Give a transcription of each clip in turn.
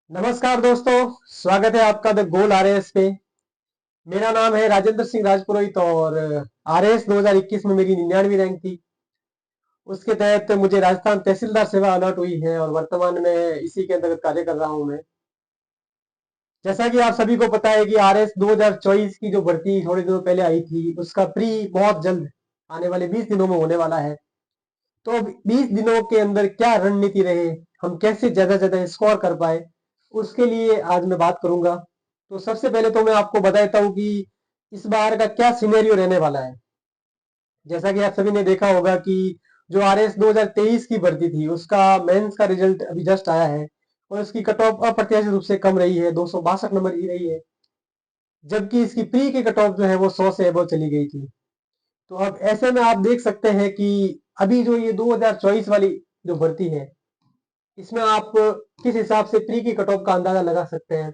नमस्कार दोस्तों, स्वागत है आपका द गोल आरएएस पे। मेरा नाम है राजेंद्र सिंह राजपुरोहित और आरएएस 2021 में मेरी 99वीं रैंक थी। उसके तहत मुझे राजस्थान तहसीलदार सेवा अलॉट हुई है और वर्तमान में इसी के अंतर्गत कार्य कर रहा हूं मैं। जैसा कि आप सभी को पता है कि आरएएस 2024 की जो भर्ती थोड़े दिनों पहले आई थी, उसका प्री बहुत जल्द आने वाले 20 दिनों में होने वाला है। तो अब 20 दिनों के अंदर क्या रणनीति रहे, हम कैसे ज्यादा से ज्यादा स्कोर कर पाए, उसके लिए आज मैं बात करूंगा। तो सबसे पहले तो मैं आपको बता देता हूं कि इस बार का क्या सिनेरियो रहने वाला है। जैसा कि आप सभी ने देखा होगा कि जो आरएस 2023 की भर्ती थी, उसका मेंस का रिजल्ट अभी जस्ट आया है और उसकी कट ऑफ अप्रत्याशित रूप से कम रही है, 262 नंबर ही रही है। जबकि इसकी प्री की कट ऑफ जो है वो 100 से अबव चली गई थी। तो अब ऐसे में आप देख सकते हैं कि अभी जो ये 2024 वाली जो भर्ती है, इसमें आप किस हिसाब से प्री की कट ऑफ का अंदाजा लगा सकते हैं।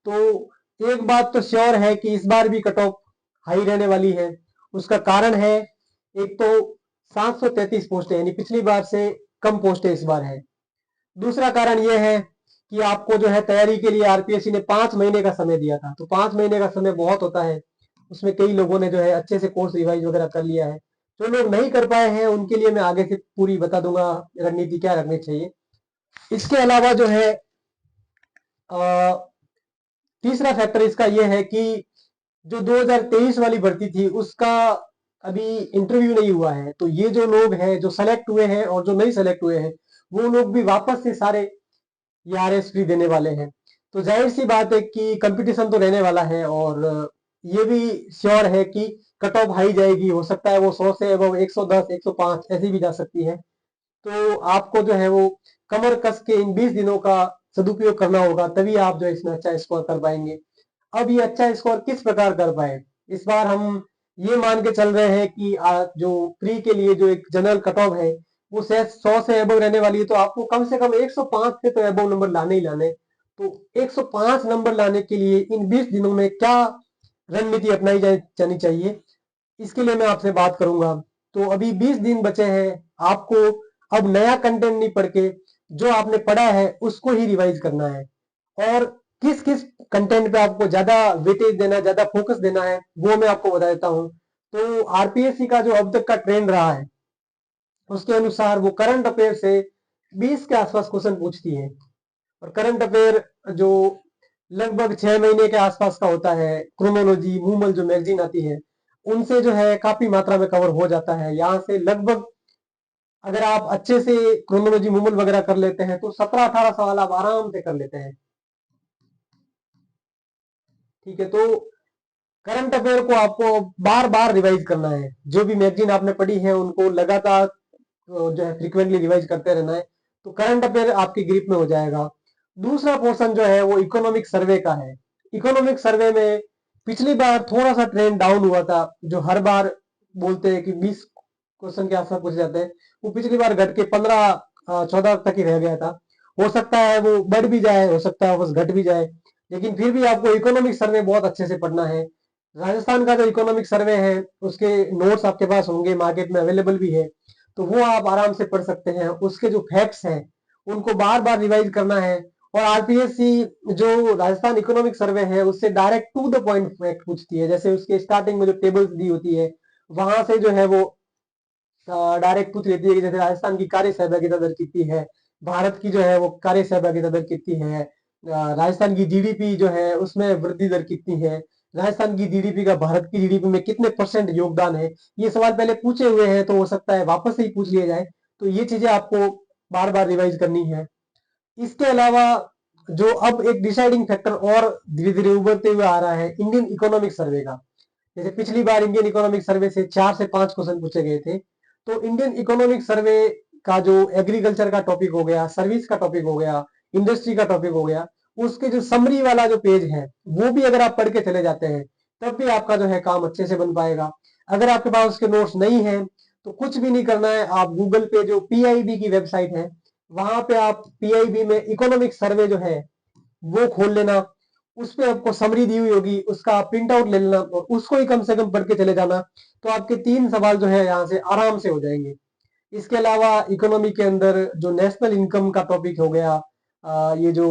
तो एक बात तो श्योर है कि इस बार भी कट ऑफ हाई रहने वाली है। उसका कारण है, एक तो 733 पोस्टें यानी पिछली बार से कम पोस्टें इस बार है। दूसरा कारण यह है कि आपको जो है तैयारी के लिए आरपीएससी ने 5 महीने का समय दिया था। तो 5 महीने का समय बहुत होता है। उसमें कई लोगों ने जो है अच्छे से कोर्स रिवाइज वगैरह कर लिया है। जो लोग नहीं कर पाए हैं उनके लिए मैं आगे से पूरी बता दूंगा रणनीति क्या रखनी चाहिए। इसके अलावा जो है तीसरा फैक्टर इसका यह है कि जो 2023 वाली भर्ती थी, उसका अभी इंटरव्यू नहीं हुआ है। तो ये जो लोग हैं जो सेलेक्ट हुए हैं और जो नहीं सेलेक्ट हुए हैं, वो लोग भी वापस से सारे ये आरएसपी देने वाले हैं। तो जाहिर सी बात है कि कंपटीशन तो रहने वाला है और ये भी श्योर है कि कट ऑफ हाई जाएगी। हो सकता है वो 100 से अब 110 105 ऐसी भी जा सकती है। तो आपको जो है वो कमर कस के इन 20 दिनों का सदुपयोग करना होगा, तभी आप जो है इसमें अच्छा स्कोर कर पाएंगे। अब ये अच्छा स्कोर किस प्रकार कर पाए, इस बार हम ये मान के चल रहे हैं कि जो प्री के लिए जो एक जनरल कट ऑफ है, वो शायद 100 से एबव रहने वाली है। तो आपको कम से कम 105 से तो एबव नंबर लाने ही लाने। तो 105 नंबर लाने के लिए इन 20 दिनों में क्या रणनीति अपनाई जानी चाहिए, इसके लिए मैं आपसे बात करूंगा। तो अभी 20 दिन बचे हैं। आपको अब नया कंटेंट नहीं पढ़ के जो आपने पढ़ा है उसको ही रिवाइज करना है। और किस किस कंटेंट पे आपको ज्यादा वेटेज देना है, ज्यादा फोकस देना है, वो मैं आपको बता देता हूं। तो आरपीएससी का जो अब तक का ट्रेंड रहा है, उसके अनुसार वो करंट अफेयर से 20 के आसपास क्वेश्चन पूछती है। और करंट अफेयर जो लगभग 6 महीने के आसपास का होता है, क्रोनोलॉजी मूमल जो मैगजीन आती है, उनसे जो है काफी मात्रा में कवर हो जाता है। यहाँ से लगभग अगर आप अच्छे से क्रोनोलॉजी मूमल वगैरह कर लेते हैं तो 17-18 सवाल आप आराम से कर लेते हैं। ठीक है, तो करंट अफेयर को आपको बार बार रिवाइज करना है। जो भी मैगजीन आपने पढ़ी है उनको लगातार जो है फ्रीक्वेंटली रिवाइज करते रहना है। तो करंट अफेयर आपकी ग्रिप में हो जाएगा। दूसरा पोर्शन जो है वो इकोनॉमिक सर्वे का है। इकोनॉमिक सर्वे में पिछली बार थोड़ा सा ट्रेंड डाउन हुआ था। जो हर बार बोलते हैं कि 20 क्वेश्चन के आसपास पूछे जाते हैं, वो पिछली बार घट के 15-14 तक ही रह गया था। हो सकता है वो बढ़ भी जाए, हो सकता है बस घट भी जाए। लेकिन फिर भी आपको इकोनॉमिक सर्वे बहुत अच्छे से पढ़ना है। राजस्थान का जो इकोनॉमिक सर्वे है, उसके नोट्स आपके पास होंगे, मार्केट में अवेलेबल भी है। तो वो आप आराम से पढ़ सकते हैं। उसके जो फैक्ट्स हैं उनको बार बार रिवाइज करना है। और आरपीएससी जो राजस्थान इकोनॉमिक सर्वे है, उससे direct to the point fact पूछती है। जैसे उसके स्टार्टिंग में जो टेबल्स दी होती है, वहां से जो है वो डायरेक्ट पूछ लेती है कि जैसे राजस्थान की कार्य सहभागिता दर कितनी है, भारत की जो है वो कार्य सहभागिता दर कितनी है, राजस्थान की जीडीपी जो है उसमें वृद्धि दर कितनी है, राजस्थान की जीडीपी का भारत की जीडीपी में कितने परसेंट योगदान है। ये सवाल पहले पूछे हुए हैं, तो हो सकता है वापस से ही पूछ लिया जाए। तो ये चीजें आपको बार बार रिवाइज करनी है। इसके अलावा जो अब एक डिसाइडिंग फैक्टर और धीरे धीरे उभरते हुए आ रहा है, इंडियन इकोनॉमिक सर्वे का। जैसे पिछली बार इंडियन इकोनॉमिक सर्वे से 4 से 5 क्वेश्चन पूछे गए थे। तो इंडियन इकोनॉमिक सर्वे का जो एग्रीकल्चर का टॉपिक हो गया, सर्विस का टॉपिक हो गया, इंडस्ट्री का टॉपिक हो गया, उसके जो समरी वाला जो पेज है, वो भी अगर आप पढ़ के चले जाते हैं, तब भी आपका जो है काम अच्छे से बन पाएगा। अगर आपके पास उसके नोट्स नहीं है, तो कुछ भी नहीं करना है। आप गूगल पे जो पीआईबी की वेबसाइट है, वहां पे आप पीआईबी में इकोनॉमिक सर्वे जो है वो खोल लेना। उस पे आपको समरी दी हुई होगी, उसका प्रिंट आउट ले लेना और उसको ही कम से कम पढ़ के चले जाना। तो आपके 3 सवाल जो है यहाँ से आराम से हो जाएंगे। इसके अलावा इकोनॉमी के अंदर जो नेशनल इनकम का टॉपिक हो गया, ये जो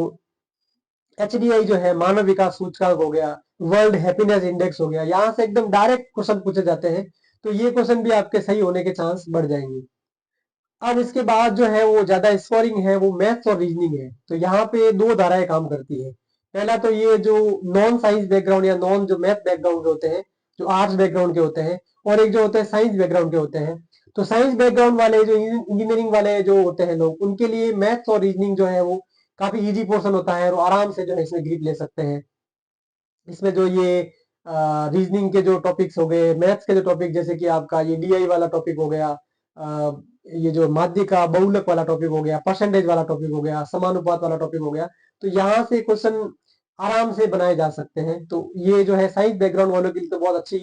HDI जो है मानव विकास सूचकांक हो गया, वर्ल्ड हैप्पीनेस इंडेक्स हो गया, यहाँ से एकदम डायरेक्ट क्वेश्चन पूछे जाते हैं। तो ये क्वेश्चन भी आपके सही होने के चांस बढ़ जाएंगे। अब इसके बाद जो है वो ज्यादा स्कोरिंग है, वो मैथ्स और रीजनिंग है। तो यहाँ पे दो धाराएं काम करती है। पहला तो ये जो नॉन साइंस बैकग्राउंड या नॉन जो मैथ बैकग्राउंड के होते हैं, जो आर्ट्स बैकग्राउंड के होते हैं, और एक जो होते हैं साइंस बैकग्राउंड के होते हैं। तो साइंस बैकग्राउंड वाले जो इंजीनियरिंग वाले जो होते हैं लोग, उनके लिए मैथ्स और रीजनिंग जो है वो काफी इजी पोर्शन होता है, और आराम से जो है इसमें ग्रिप ले सकते हैं। इसमें जो ये रीजनिंग के जो टॉपिक्स हो गए, मैथ्स के जो टॉपिक, जैसे कि आपका ये DI वाला टॉपिक हो गया, ये जो माध्य का बहुलक वाला टॉपिक हो गया, परसेंटेज वाला टॉपिक हो गया, समानुपात वाला टॉपिक हो गया, तो यहाँ से क्वेश्चन आराम से बनाए जा सकते हैं। तो ये जो है साइंस बैकग्राउंड वालों के लिए तो बहुत अच्छी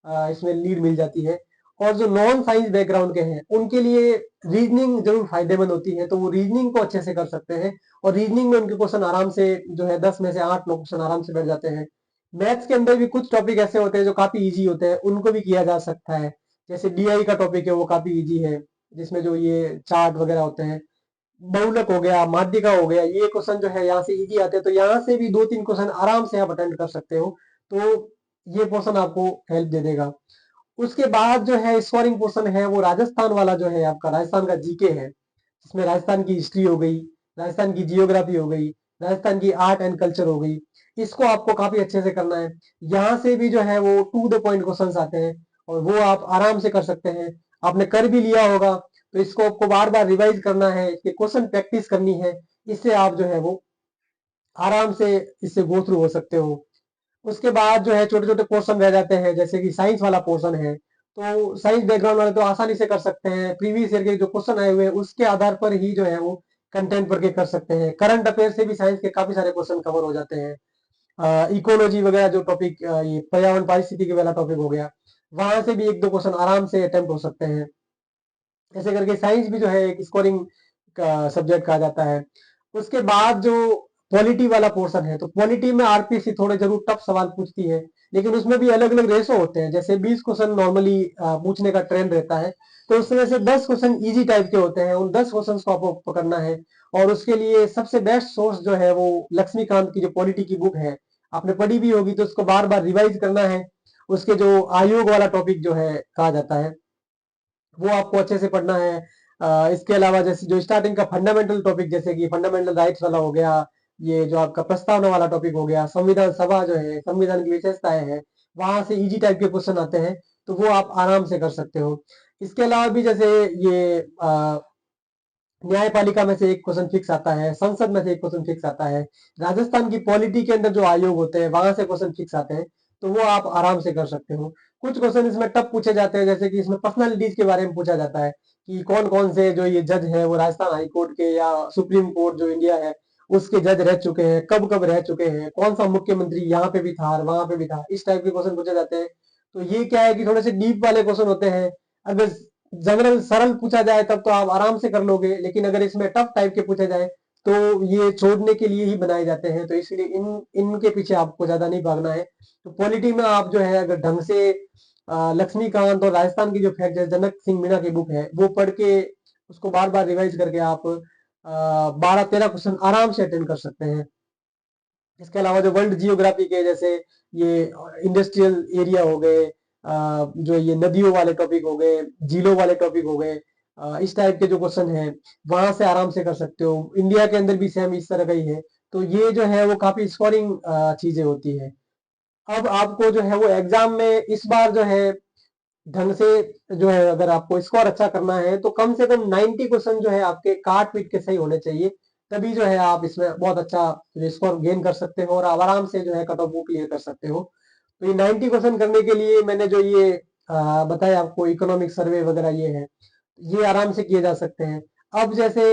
इसमें लीड मिल जाती है। और जो नॉन साइंस बैकग्राउंड के हैं उनके लिए रीजनिंग जरूर फायदेमंद होती है, तो वो रीजनिंग को अच्छे से कर सकते हैं। और रीजनिंग में उनके क्वेश्चन आराम से जो है 10 में से 8-9 क्वेश्चन आराम से बैठ जाते हैं। मैथ्स के अंदर भी कुछ टॉपिक ऐसे होते हैं जो काफी इजी होते हैं, उनको भी किया जा सकता है। जैसे DI का टॉपिक है वो काफी इजी है, जिसमें जो ये चार्ट वगैरह होते हैं। बहुलक हो गया, माध्य का हो गया, ये क्वेश्चन जो है यहाँ से इजी आते हैं, तो यहाँ से भी 2-3 क्वेश्चन आराम से आप अटेंड कर सकते हो। तो ये पोर्शन आपको हेल्प दे देगा। उसके बाद जो है स्कोरिंग पोर्शन है वो राजस्थान वाला जो है आपका, राजस्थान का GK है, जिसमें राजस्थान की हिस्ट्री हो गई, राजस्थान की जियोग्राफी हो गई, राजस्थान की आर्ट एंड कल्चर हो गई। इसको आपको काफी अच्छे से करना है। यहाँ से भी जो है वो टू द पॉइंट क्वेश्चंस आते हैं, और वो आप आराम से कर सकते हैं। आपने कर भी लिया होगा, तो इसको आपको बार बार रिवाइज करना है, इसके क्वेश्चन प्रैक्टिस करनी है। इससे आप जो है वो आराम से इससे गो थ्रू हो सकते हो। उसके बाद जो है छोटे छोटे पोर्शन रह जाते हैं, जैसे कि साइंस वाला पोर्शन है। तो साइंस बैकग्राउंड वाले तो आसानी से कर सकते हैं, प्रीवियस ईयर के जो क्वेश्चन आए हुए हैं उसके आधार पर ही जो है वो कंटेंट पढ़ के कर सकते हैं। करंट अफेयर से भी साइंस के काफी सारे क्वेश्चन कवर हो जाते हैं। इकोलॉजी वगैरह जो टॉपिक, ये पर्यावरण पारिस्थितिकी के वाला टॉपिक हो गया, वहां से भी 1-2 क्वेश्चन आराम से अटेम्प्ट हो सकते हैं। ऐसे करके साइंस भी जो है एक स्कोरिंग का सब्जेक्ट कहा जाता है। उसके बाद जो पॉलिटी वाला पोर्शन है, तो पॉलिटी में RPSC थोड़े जरूर टफ सवाल पूछती है, लेकिन उसमें भी अलग अलग रेशो होते हैं। जैसे 20 क्वेश्चन नॉर्मली पूछने का ट्रेंड रहता है, तो उसमें से 10 क्वेश्चन इजी टाइप के होते हैं, उन 10 क्वेश्चन को आपको पकड़ना है। और उसके लिए सबसे बेस्ट सोर्स जो है वो लक्ष्मीकांत की जो पॉलिटी की बुक है, आपने पढ़ी भी होगी, तो उसको बार बार रिवाइज करना है। उसके जो आयोग वाला टॉपिक जो है कहा जाता है, वो आपको अच्छे से पढ़ना है। इसके अलावा जैसे जो स्टार्टिंग का फंडामेंटल टॉपिक, जैसे कि फंडामेंटल राइट्स वाला हो गया, ये जो आपका प्रस्तावना वाला टॉपिक हो गया, संविधान सभा जो है, संविधान की विशेषताएं हैं, वहां से इजी टाइप के क्वेश्चन आते हैं, तो वो आप आराम से कर सकते हो। इसके अलावा भी जैसे ये न्यायपालिका में से एक क्वेश्चन फिक्स आता है, संसद में से एक क्वेश्चन फिक्स आता है, राजस्थान की पॉलिटी के अंदर जो आयोग होते हैं वहां से क्वेश्चन फिक्स आते हैं, तो वो आप आराम से कर सकते हो। कुछ क्वेश्चन इसमें टफ पूछे जाते हैं, जैसे कि इसमें पर्सनालिटीज के बारे में पूछा जाता है कि कौन कौन से जो ये जज है वो राजस्थान हाई कोर्ट के या सुप्रीम कोर्ट जो इंडिया है उसके जज रह चुके हैं, कब कब रह चुके हैं, कौन सा मुख्यमंत्री यहाँ पे भी था और वहां पे भी था, इस टाइप के क्वेश्चन पूछे जाते हैं। तो ये क्या है कि थोड़े से डीप वाले क्वेश्चन होते हैं। अगर जनरल सरल पूछा जाए तब तो आप आराम से कर लोगे, लेकिन अगर इसमें टफ टाइप के पूछे जाए तो ये छोड़ने के लिए ही बनाए जाते हैं, तो इसलिए इनके पीछे आपको ज्यादा नहीं भागना है। तो पॉलिटी में आप जो है अगर ढंग से लक्ष्मीकांत और राजस्थान की जो फैक्ट है, जनक सिंह मीणा की बुक है, वो पढ़ के उसको बार बार रिवाइज करके आप 12-13 क्वेश्चन आराम से अटेंड कर सकते हैं। इसके अलावा जो वर्ल्ड जियोग्राफी के, जैसे ये इंडस्ट्रियल एरिया हो गए, जो ये नदियों वाले टॉपिक हो गए, झीलों वाले टॉपिक हो गए, इस टाइप के जो क्वेश्चन है वहां से आराम से कर सकते हो। इंडिया के अंदर भी सेम इस तरह का ही है। तो ये जो है वो काफी स्कोरिंग चीजें होती है। अब आपको जो है वो एग्जाम में इस बार जो है ढंग से जो है, अगर आपको स्कोर अच्छा करना है तो कम से कम 90 क्वेश्चन जो है आपके काट पीट के सही होने चाहिए। तभी जो है आप इसमें बहुत अच्छा स्कोर गेन कर सकते हो और आप आराम से जो है कट ऑफ को क्लियर कर सकते हो। तो ये 90 क्वेश्चन करने के लिए मैंने जो ये बताया आपको, इकोनॉमिक सर्वे वगैरह ये है, ये आराम से किए जा सकते हैं। अब जैसे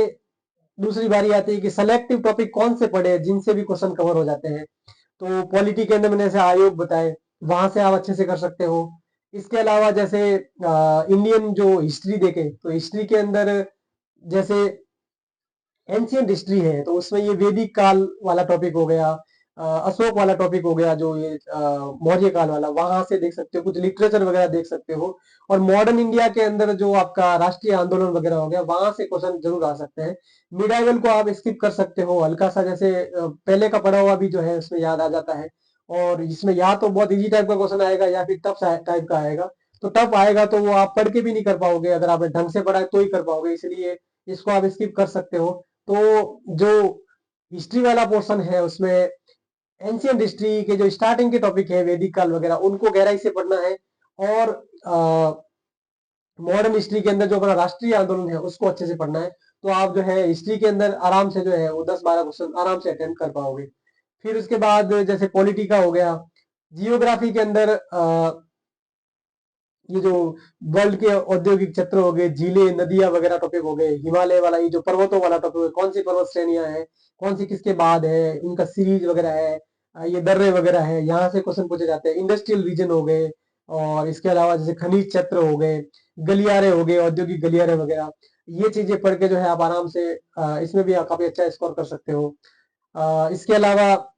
दूसरी बारी आती है कि सेलेक्टिव टॉपिक कौन से पढ़े जिनसे भी क्वेश्चन कवर हो जाते हैं। तो पॉलिटी के अंदर मैंने ऐसे आयोग बताए, वहां से आप अच्छे से कर सकते हो। इसके अलावा जैसे इंडियन जो हिस्ट्री देखे, तो हिस्ट्री के अंदर जैसे एंशियंट हिस्ट्री है, तो उसमें ये वैदिक काल वाला टॉपिक हो गया, अशोक वाला टॉपिक हो गया, जो ये मौर्य काल वाला, वहां से देख सकते हो, कुछ लिटरेचर वगैरह देख सकते हो। और मॉडर्न इंडिया के अंदर जो आपका राष्ट्रीय आंदोलन वगैरह हो गया, वहां से क्वेश्चन जरूर आ सकते हैं। मिडाइवल को आप स्किप कर सकते हो, हल्का सा जैसे पहले का पढ़ा हुआ भी जो है उसमें याद आ जाता है। और इसमें या तो बहुत इजी टाइप का क्वेश्चन आएगा या फिर टफ टाइप का आएगा। तो टफ आएगा तो वो आप पढ़ के भी नहीं कर पाओगे, अगर आपने ढंग से पढ़ा है तो ही कर पाओगे, इसलिए इसको आप स्किप कर सकते हो। तो जो हिस्ट्री वाला पोर्शन है उसमें एंशियंट हिस्ट्री के जो स्टार्टिंग के टॉपिक है, वैदिक काल वगैरह, उनको गहराई से पढ़ना है। और मॉडर्न हिस्ट्री के अंदर जो अपना राष्ट्रीय आंदोलन है उसको अच्छे से पढ़ना है। तो आप जो है हिस्ट्री के अंदर आराम से जो है वो 10-12 क्वेश्चन आराम से अटेम्प्ट कर पाओगे। फिर उसके बाद जैसे पॉलिटी का हो गया, जियोग्राफी के अंदर ये जो वर्ल्ड के औद्योगिक क्षेत्र हो गए, झीलें, नदियां वगैरह टॉपिक हो गए, हिमालय वाला ये जो पर्वतों वाला टॉपिक है, कौन सी पर्वत श्रेणियां हैं, कौन सी किसके बाद है, उनका सीरीज वगैरह है, ये दर्रे वगैरह है, यहाँ से क्वेश्चन पूछे जाते हैं। इंडस्ट्रियल रीजन हो गए, और इसके अलावा जैसे खनिज क्षेत्र हो गए, गलियारे हो गए, औद्योगिक गलियारे वगैरह, ये चीजें पढ़ के जो है आप आराम से इसमें भी आप काफी अच्छा स्कोर कर सकते हो। इसके अलावा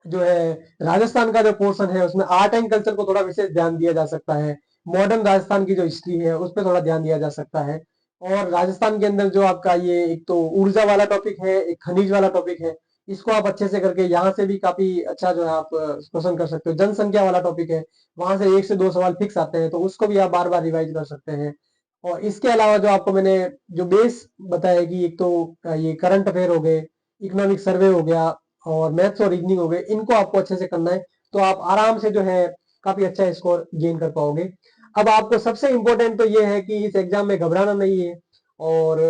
जो है राजस्थान का जो पोर्शन है उसमें आर्ट एंड कल्चर को थोड़ा विशेष ध्यान दिया जा सकता है। मॉडर्न राजस्थान की जो हिस्ट्री है उस पर थोड़ा ध्यान दिया जा सकता है। और राजस्थान के अंदर जो आपका ये एक तो ऊर्जा वाला टॉपिक है, एक खनिज वाला टॉपिक है, इसको आप अच्छे से करके यहाँ से भी काफी अच्छा जो है आप क्वेश्चन कर सकते हो। जनसंख्या वाला टॉपिक है, वहां से 1 से 2 सवाल फिक्स आते हैं, तो उसको भी आप बार बार रिवाइज कर सकते हैं। और इसके अलावा जो आपको मैंने जो बेस बताया कि एक तो ये करंट अफेयर हो गए, इकोनॉमिक सर्वे हो गया, और मैथ्स और रीजनिंग हो गए, इनको आपको अच्छे से करना है, तो आप आराम से जो है काफी अच्छा स्कोर गेन कर पाओगे। अब आपको सबसे इंपॉर्टेंट तो ये है कि इस एग्जाम में घबराना नहीं है, और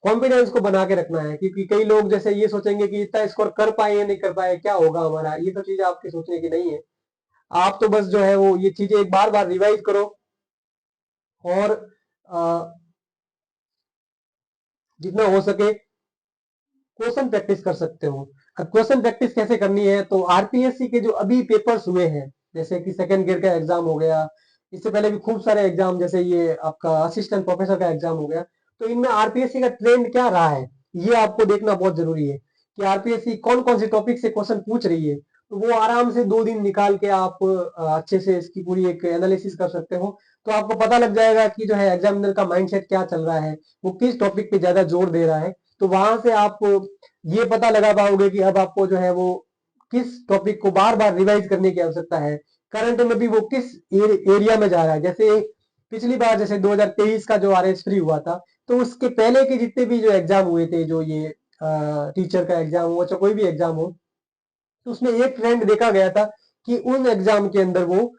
कॉन्फिडेंस को बना के रखना है, क्योंकि कई लोग जैसे ये सोचेंगे कि इतना स्कोर कर पाए या नहीं कर पाए, क्या होगा हमारा, ये तो चीजें आपकी सोचने की नहीं है। आप तो बस जो है वो ये चीजें एक बार बार रिवाइज करो, और जितना हो सके क्वेश्चन प्रैक्टिस कर सकते हो। अब क्वेश्चन प्रैक्टिस कैसे करनी है, तो आरपीएससी के जो अभी पेपर्स हुए हैं, जैसे कि सेकंड गियर का एग्जाम हो गया, इससे पहले भी खूब सारे एग्जाम, जैसे ये आपका असिस्टेंट प्रोफेसर का एग्जाम हो गया, तो इनमें आरपीएससी का ट्रेंड क्या रहा है, ये आपको देखना बहुत जरूरी है कि आरपीएससी कौन कौन से टॉपिक से क्वेश्चन पूछ रही है। तो वो आराम से 2 दिन निकाल के आप अच्छे से इसकी पूरी एक एनालिसिस कर सकते हो। तो आपको पता लग जाएगा कि जो है एग्जामिनर का माइंडसेट क्या चल रहा है, वो किस टॉपिक पे ज्यादा जोर दे रहा है। तो वहां से आप ये पता लगा पाओगे कि अब आपको जो है वो किस टॉपिक को बार बार रिवाइज करने की आवश्यकता है, करंट में भी वो किस एरिया में जा रहा है। जैसे पिछली बार जैसे 2023 का जो आरएस फ्री हुआ था, तो उसके पहले के जितने भी जो एग्जाम हुए थे, जो ये टीचर का एग्जाम हो चाहे कोई भी एग्जाम हो, तो उसमें एक ट्रेंड देखा गया था कि उन एग्जाम के अंदर वो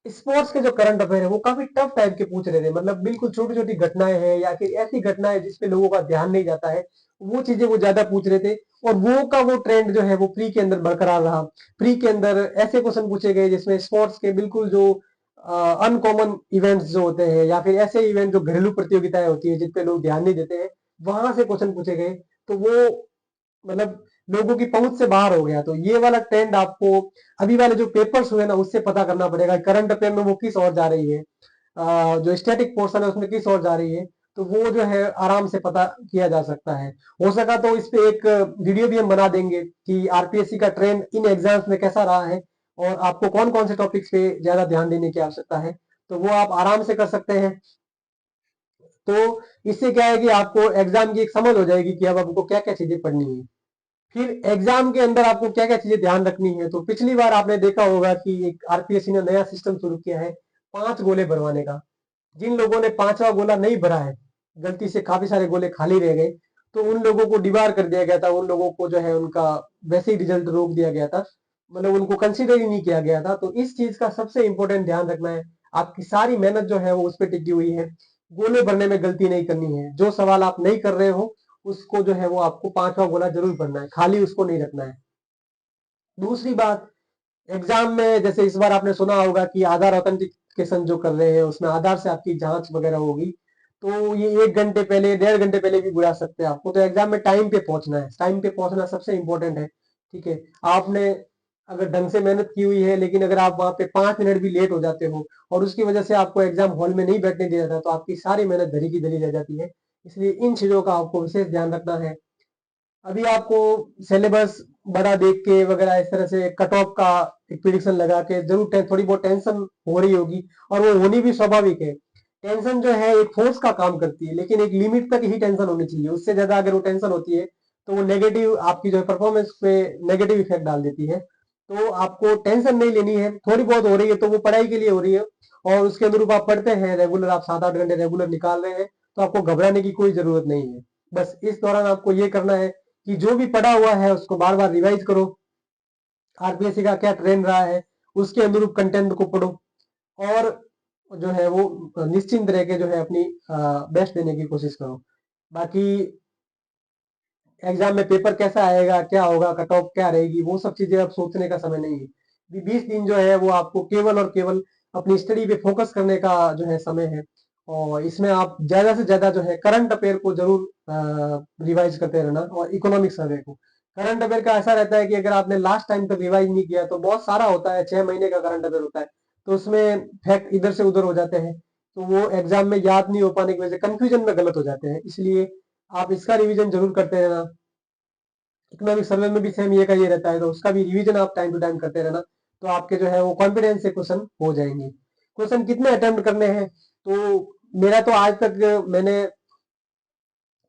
स्पोर्ट्स के जो करंट अफेयर है वो काफी टफ टाइप के पूछ रहे थे, मतलब बिल्कुल छोटी छोटी घटनाएं हैं या फिर ऐसी घटनाएं जिसपे लोगों का ध्यान नहीं जाता है, वो चीजें वो ज्यादा पूछ रहे थे। और वो का वो ट्रेंड जो है वो प्री के अंदर बरकरार रहा। प्री के अंदर ऐसे क्वेश्चन पूछे गए जिसमें स्पोर्ट्स के बिल्कुल जो अनकॉमन इवेंट्स जो होते हैं, या फिर ऐसे इवेंट जो घरेलू प्रतियोगिताएं होती है जिनपे लोग ध्यान नहीं देते हैं, वहां से क्वेश्चन पूछे गए। तो वो मतलब लोगों की पहुंच से बाहर हो गया। तो ये वाला ट्रेंड आपको अभी वाले जो पेपर्स हुए ना उससे पता करना पड़ेगा, करंट अफेयर में वो किस ओर जा रही है, जो स्टैटिक पोर्शन है उसमें किस ओर जा रही है। तो वो जो है आराम से पता किया जा सकता है। हो सका तो इस पे एक वीडियो भी हम बना देंगे कि आरपीएससी का ट्रेंड इन एग्जाम्स में कैसा रहा है, और आपको कौन कौन से टॉपिक्स पे ज्यादा ध्यान देने की आवश्यकता है। तो वो आप आराम से कर सकते हैं। तो इससे क्या है कि आपको एग्जाम की एक समझ हो जाएगी कि अब आपको क्या क्या चीजें पढ़नी है। फिर एग्जाम के अंदर आपको क्या क्या चीजें ध्यान रखनी है, तो पिछली बार आपने देखा होगा कि एक आरपीएससी ने नया सिस्टम शुरू किया है 5 गोले भरवाने का। जिन लोगों ने 5वां गोला नहीं भरा है, गलती से काफी सारे गोले खाली रह गए, तो उन लोगों को डिबार कर दिया गया था, उन लोगों को जो है उनका वैसे ही रिजल्ट रोक दिया गया था, मतलब उनको कंसिडर ही नहीं किया गया था। तो इस चीज का सबसे इंपॉर्टेंट ध्यान रखना है, आपकी सारी मेहनत जो है वो उस पर टिकी हुई है। गोले भरने में गलती नहीं करनी है, जो सवाल आप नहीं कर रहे हो उसको जो है वो आपको 5वां गोला जरूर भरना है, खाली उसको नहीं रखना है। दूसरी बात, एग्जाम में जैसे इस बार आपने सुना होगा कि आधार ऑथेंटिकेशन जो कर रहे हैं उसमें आधार से आपकी जांच वगैरह होगी, तो ये 1 घंटे पहले 1.5 घंटे पहले भी बुला सकते हैं आपको। तो एग्जाम में टाइम पे पहुंचना है, टाइम पे पहुंचना सबसे इंपॉर्टेंट है। ठीक है, आपने अगर ढंग से मेहनत की हुई है, लेकिन अगर आप वहां पे 5 मिनट भी लेट हो जाते हो और उसकी वजह से आपको एग्जाम हॉल में नहीं बैठने दिया जाता, तो आपकी सारी मेहनत धरी की धरी रह जाती है। इसलिए इन चीजों का आपको विशेष ध्यान रखना है। अभी आपको सिलेबस बड़ा देख के वगैरह इस तरह से कट ऑफ का एक प्रिडिक्शन लगा के जरूर थोड़ी बहुत टेंशन हो रही होगी, और वो होनी भी स्वाभाविक है। टेंशन जो है एक फोर्स का काम करती है, लेकिन एक लिमिट तक ही टेंशन होनी चाहिए। उससे ज्यादा अगर वो टेंशन होती है तो वो नेगेटिव आपकी जो है परफॉर्मेंस पे नेगेटिव इफेक्ट डाल देती है। तो आपको टेंशन नहीं लेनी है, थोड़ी बहुत हो रही है तो वो पढ़ाई के लिए हो रही है, और उसके अनुरूप आप पढ़ते हैं रेगुलर, आप 7-8 घंटे रेगुलर निकाल रहे हैं, तो आपको घबराने की कोई जरूरत नहीं है। बस इस दौरान आपको ये करना है कि जो भी पढ़ा हुआ है उसको बार बार रिवाइज करो, आरपीएससी का क्या ट्रेंड रहा है उसके अनुरूप कंटेंट को पढ़ो, और जो है वो निश्चिंत रह के जो है अपनी बेस्ट देने की कोशिश करो। बाकी एग्जाम में पेपर कैसा आएगा, क्या होगा, कट ऑफ क्या रहेगी, वो सब चीजें अब सोचने का समय नहीं है। 20 दिन जो है वो आपको केवल और केवल अपनी स्टडी पे फोकस करने का जो है समय है, और इसमें आप ज्यादा से ज्यादा जो है करंट अफेयर को जरूर रिवाइज करते रहना, और इकोनॉमिक सर्वे को। करंट अफेयर का ऐसा रहता है कि अगर आपने लास्ट टाइम तक रिवाइज नहीं किया तो बहुत सारा होता है, 6 महीने का करंट अफेयर होता है, तो उसमें फैक्ट इधर से उधर हो जाते हैं, तो वो एग्जाम में याद नहीं हो पाने की वजह से कंफ्यूजन में गलत हो जाते हैं। इसलिए आप इसका रिवीजन जरूर करते रहना। इकोनॉमिक सर्वे में भी सेम ये का ये रहता है, तो उसका भी रिवीजन आप टाइम टू टाइम करते रहना, तो आपके जो है वो कॉन्फिडेंस से क्वेश्चन हो जाएंगे। क्वेश्चन कितने अटेम्प्ट करने हैं, तो मेरा तो आज तक मैंने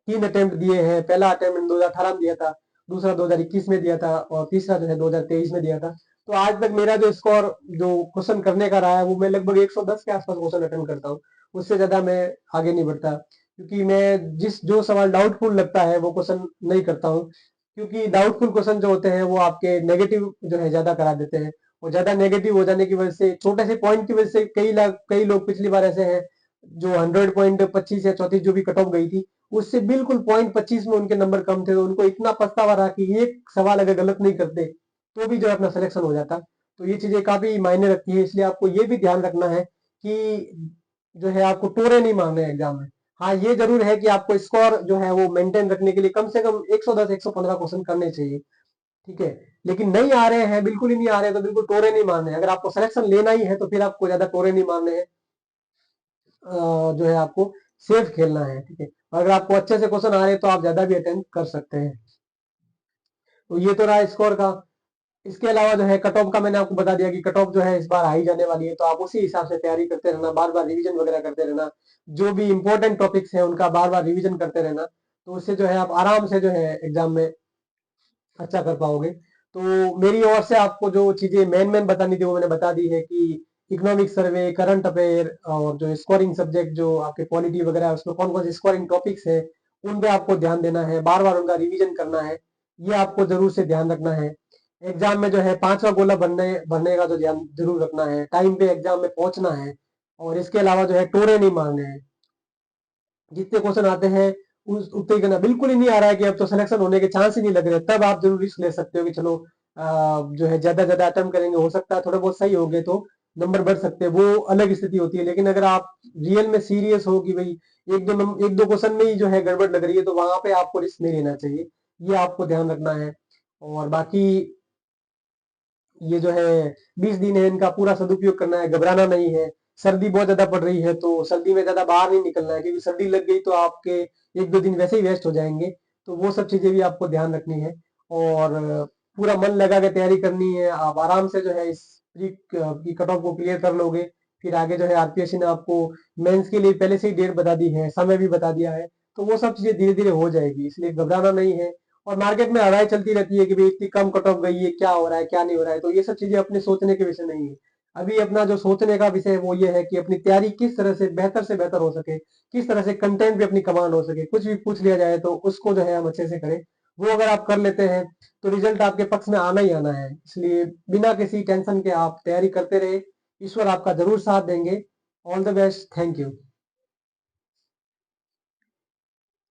3 अटेम्प्ट दिए हैं। पहला अटेम्प्ट 2018 में दिया था, दूसरा 2021 में दिया था, और तीसरा जो है 2023 में दिया था। तो आज तक मेरा जो स्कोर जो क्वेश्चन करने का रहा है वो मैं लगभग 110 के आसपास क्वेश्चन अटेम्प्ट करता हूँ। उससे ज्यादा मैं आगे नहीं बढ़ता, क्योंकि मैं जो सवाल डाउटफुल लगता है वो क्वेश्चन नहीं करता हूँ, क्योंकि डाउटफुल क्वेश्चन जो होते हैं वो आपके नेगेटिव जो है ज्यादा करा देते हैं, और ज्यादा नेगेटिव हो जाने की वजह से, छोटे से पॉइंट की वजह से कई लोग पिछली बार ऐसे हैं जो 100.25 या 34 जो भी कट ऑफ गई थी, उससे बिल्कुल 0.25 में उनके नंबर कम थे, तो उनको इतना पछतावा रहा कि एक सवाल अगर गलत नहीं करते तो भी जो है अपना सिलेक्शन हो जाता। तो ये चीजें काफी मायने रखती है, इसलिए आपको ये भी ध्यान रखना है कि जो है आपको टोरे नहीं मारने हैं एग्जाम में। हाँ, ये जरूर है कि आपको स्कोर जो है वो मेंटेन रखने के लिए कम से कम 110 115 क्वेश्चन करने चाहिए, ठीक है। लेकिन नहीं आ रहे हैं, बिल्कुल ही नहीं आ रहे हैं, तो बिल्कुल टोरे नहीं मारने हैं। अगर आपको सिलेक्शन लेना ही है तो फिर आपको ज्यादा टोरे नहीं मारने हैं, जो है आपको सेफ खेलना है, ठीक है। अगर आपको अच्छे से क्वेश्चन आ रहे हैं तो आप ज्यादा भी अटेम्प्ट कर सकते हैं। तो ये तो रहा स्कोर का। इसके अलावा जो है कट ऑफ का मैंने आपको बता दिया कि कट ऑफ जो है इस बार हाई जाने वाली है, तो आप उसी हिसाब से तैयारी करते रहना, बार बार रिवीजन वगैरह करते रहना, जो भी इंपॉर्टेंट टॉपिक्स हैं उनका बार बार रिवीजन करते रहना, तो उससे जो है आप आराम से जो है एग्जाम में अच्छा कर पाओगे। तो मेरी ओर से आपको जो चीजें मेन मेन बतानी थी वो मैंने बता दी है कि इकोनॉमिक सर्वे, करंट अफेयर, और जो स्कोरिंग सब्जेक्ट जो आपके पॉलिटी वगैरह है उसमें कौन कौन से स्कोरिंग टॉपिक्स है उन पे आपको ध्यान देना है, बार बार उनका रिवीजन करना है, ये आपको जरूर से ध्यान रखना है। एग्जाम में जो है 5वां गोला बनने भरने का जो ध्यान जरूर रखना है, टाइम पे एग्जाम में पहुंचना है, और इसके अलावा जो है टोरे नहीं मारने हैं। जितने क्वेश्चन आते हैं उतने ही करना। बिल्कुल ही नहीं आ रहा है कि अब तो सिलेक्शन होने के चांस ही नहीं लग रहे, तब आप जरूर रिस्क ले सकते हो कि चलो जो है ज्यादा ज्यादा अटेम्प्ट करेंगे, हो सकता है थोड़े बहुत सही हो गए तो नंबर बढ़ सकते हैं, वो अलग स्थिति होती है। लेकिन अगर आप रियल में सीरियस हो कि भाई एक दो क्वेश्चन में ही जो है गड़बड़ लग रही है, तो वहां पे आपको रिस्क नहीं लेना चाहिए, ये आपको ध्यान रखना है। और बाकी ये जो है 20 दिन है, इनका पूरा सदुपयोग करना है, घबराना नहीं है। सर्दी बहुत ज्यादा पड़ रही है तो सर्दी में ज्यादा बाहर नहीं निकलना है, क्योंकि सर्दी लग गई तो आपके 1-2 दिन वैसे ही वेस्ट हो जाएंगे। तो वो सब चीजें भी आपको ध्यान रखनी है, और पूरा मन लगा के तैयारी करनी है। आप आराम से जो है इस प्री की कट ऑफ को क्लियर कर लोगे। फिर आगे जो है आरपीएससी ने आपको मेंस के लिए पहले से ही डेट बता दी है, समय भी बता दिया है, तो वो सब चीजें धीरे धीरे हो जाएगी, इसलिए घबराना नहीं है। और मार्केट में हवाएं चलती रहती है कि भाई इतनी कम कट ऑफ गई है, क्या हो रहा है क्या नहीं हो रहा है, तो ये सब चीजें अपने सोचने के विषय नहीं है। अभी अपना जो सोचने का विषय है वो ये है कि अपनी तैयारी किस तरह से बेहतर हो सके, किस तरह से कंटेंट पे अपनी कमांड हो सके, कुछ भी पूछ लिया जाए तो उसको जो है हम अच्छे से करें। वो अगर आप कर लेते हैं तो रिजल्ट आपके पक्ष में आना ही आना है, इसलिए बिना किसी टेंशन के आप तैयारी करते रहे। ईश्वर आपका जरूर साथ देंगे। All the best, thank you.